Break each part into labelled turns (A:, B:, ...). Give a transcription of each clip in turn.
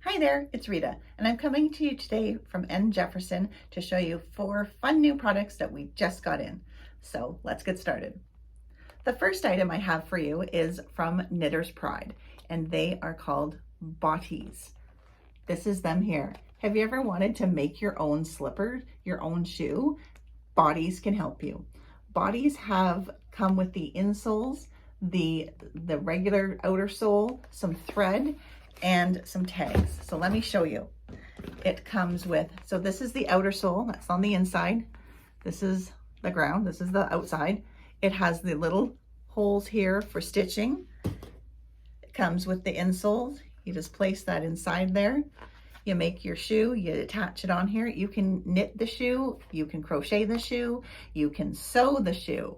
A: Hi there, it's Rita, and I'm coming to you today from N. Jefferson to show you 4 fun new products that we just got in. So let's get started. The first item I have for you is from Knitter's Pride, and they are called Botties. This is them here. Have you ever wanted to make your own slipper, your own shoe? Botties can help you. Botties have come with the insoles, the regular outer sole, some thread, and some tags. So let me show you. It comes with, so this is the outer sole, that's on the inside. This is the ground, this is the outside. It has the little holes here for stitching. It comes with the insoles. You just place that inside there. You make your shoe, you attach it on here. You can knit the shoe, you can crochet the shoe, you can sew the shoe.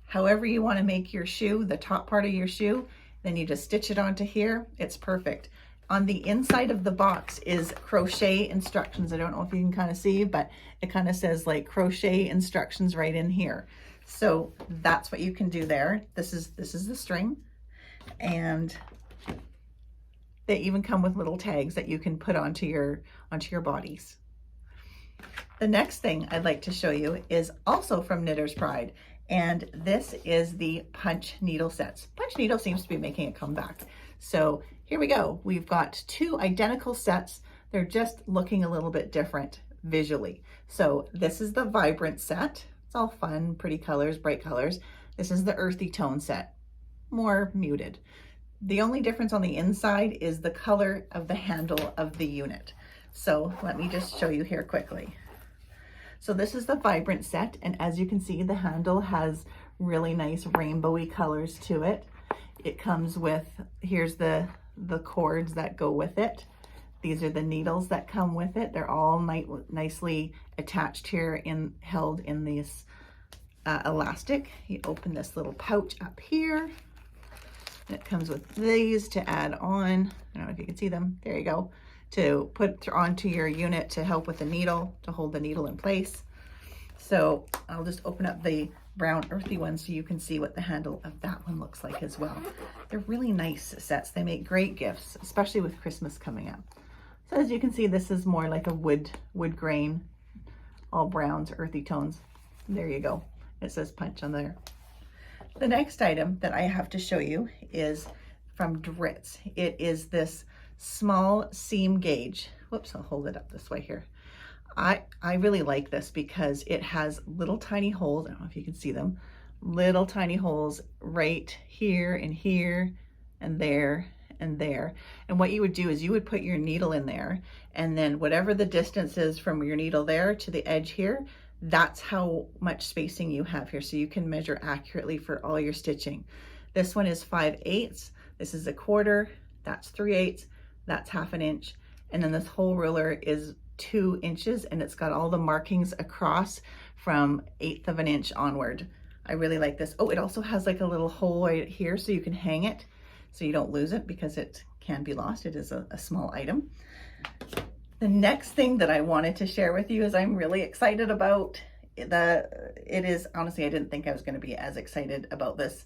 A: However you want to make your shoe, the top part of your shoe, then you just stitch it onto here. It's perfect. On the inside of the box is crochet instructions. I don't know if you can kind of see, but it kind of says like crochet instructions right in here. So that's what you can do there. This is the string, and they even come with little tags that you can put onto your bodies. The next thing I'd like to show you is also from Knitter's Pride, and this is the punch needle sets. Punch needle seems to be making a comeback. So here we go. We've got 2 identical sets. They're just looking a little bit different visually. So this is the vibrant set. It's all fun, pretty colors, bright colors. This is the earthy tone set, more muted. The only difference on the inside is the color of the handle of the unit. So let me just show you here quickly. So this is the vibrant set, and as you can see, the handle has really nice rainbowy colors to it. It comes with, here's the cords that go with it. These are the needles that come with it. They're all nicely attached here, held in this elastic. You open this little pouch up here. And it comes with these to add on. I don't know if you can see them. There you go. To put onto your unit to help with the needle, to hold the needle in place. So I'll just open up the brown earthy one so you can see what the handle of that one looks like as well. They're really nice sets. They make great gifts, especially with Christmas coming up. So as you can see, this is more like a wood grain, all browns, earthy tones. There you go. It says punch on there. The next item that I have to show you is from Dritz. It is this small seam gauge. Whoops, I'll hold it up this way here. I really like this because it has little tiny holes. I don't know if you can see them. Little tiny holes right here and here and there and there. And what you would do is you would put your needle in there, and then whatever the distance is from your needle there to the edge here, that's how much spacing you have here. So you can measure accurately for all your stitching. This one is 5/8. This is 1/4. That's 3/8. That's 1/2 inch. And then this whole ruler is 2 inches, and it's got all the markings across from 1/8 inch onward. I really like this. Oh, it also has like a little hole right here so you can hang it so you don't lose it, because it can be lost. It is a small item. The next thing that I wanted to share with you is I'm really excited about honestly, I didn't think I was going to be as excited about this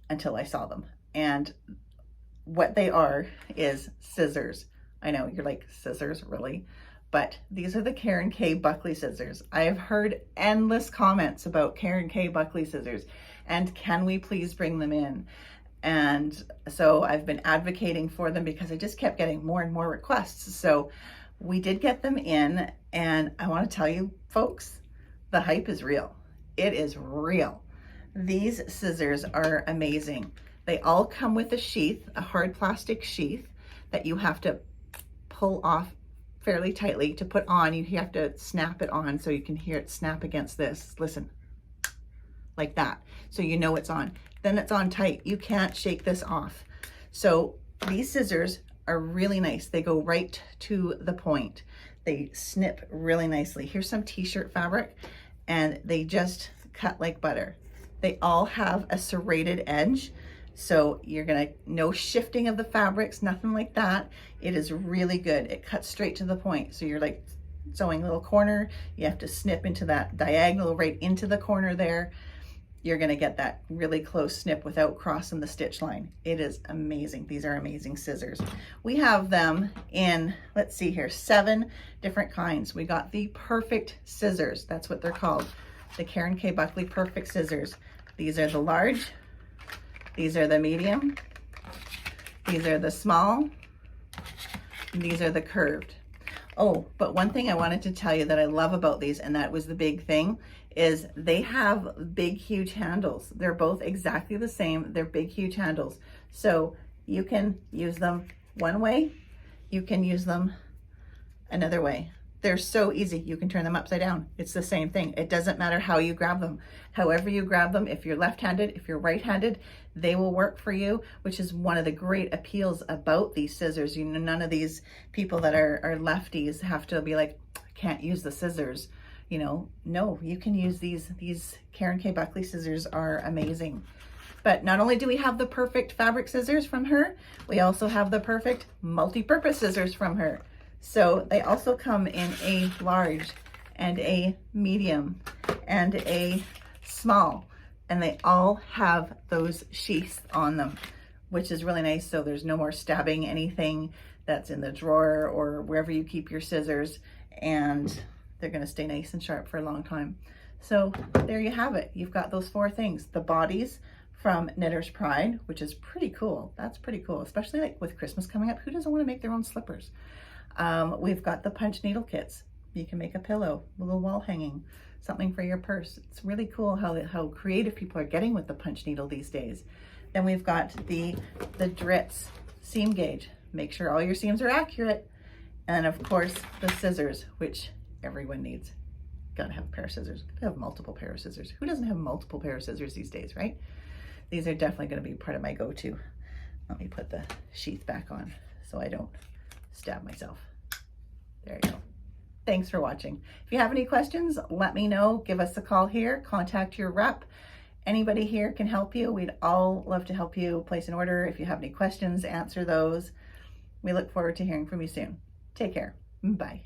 A: until I saw them. And what they are is scissors. I know you're like, scissors, really? But these are the Karen Kay Buckley Scissors. I have heard endless comments about Karen Kay Buckley Scissors, and can we please bring them in? And so I've been advocating for them because I just kept getting more and more requests. So we did get them in, and I want to tell you folks, the hype is real. It is real. These scissors are amazing. They all come with a sheath, a hard plastic sheath that you have to pull off fairly tightly to put on. You have to snap it on so you can hear it snap against this. Listen, like that. So you know it's on. Then it's on tight. You can't shake this off. So these scissors are really nice. They go right to the point. They snip really nicely. Here's some t-shirt fabric, and they just cut like butter. They all have a serrated edge. So you're gonna, no shifting of the fabrics, nothing like that. It is really good. It cuts straight to the point. So you're like sewing a little corner, you have to snip into that diagonal right into the corner there. you're going to get that really close snip without crossing the stitch line. It is amazing. These are amazing scissors. We have them in, let's see here, 7 different kinds. We got the Perfect Scissors. That's what they're called. The Karen Kay Buckley Perfect Scissors. These are the large. These are the medium. These are the small. And these are the curved. Oh, but one thing I wanted to tell you that I love about these, and that was the big thing, is they have big, huge handles. They're both exactly the same. They're big, huge handles. So you can use them one way, you can use them another way. They're so easy. You can turn them upside down. It's the same thing. It doesn't matter how you grab them. However you grab them, if you're left-handed, if you're right-handed, they will work for you, which is one of the great appeals about these scissors. You know, none of these people that are lefties have to be like, I can't use the scissors. You know, no, you can use these Karen Kay Buckley scissors are amazing. But not only do we have the Perfect fabric scissors from her, we also have the Perfect multi-purpose scissors from her. So they also come in a large and a medium and a small, and they all have those sheaths on them, which is really nice. So there's no more stabbing anything that's in the drawer or wherever you keep your scissors, and they're going to stay nice and sharp for a long time. So there you have it. You've got those 4 things. The Botties from Knitter's Pride, which is pretty cool. That's pretty cool, especially like with Christmas coming up. Who doesn't want to make their own slippers? We've got the punch needle kits. You can make a pillow, a little wall hanging, something for your purse. It's really cool how creative people are getting with the punch needle these days. Then we've got the Dritz seam gauge. Make sure all your seams are accurate. And of course, the scissors, which everyone needs. Gotta have a pair of scissors. Gotta have multiple pair of scissors. Who doesn't have multiple pair of scissors these days, right? These are definitely gonna be part of my go-to. Let me put the sheath back on so I don't stab myself. There you go. Thanks for watching. If you have any questions, let me know. Give us a call here. Contact your rep. Anybody here can help you. We'd all love to help you place an order. If you have any questions, answer those. We look forward to hearing from you soon. Take care. Bye.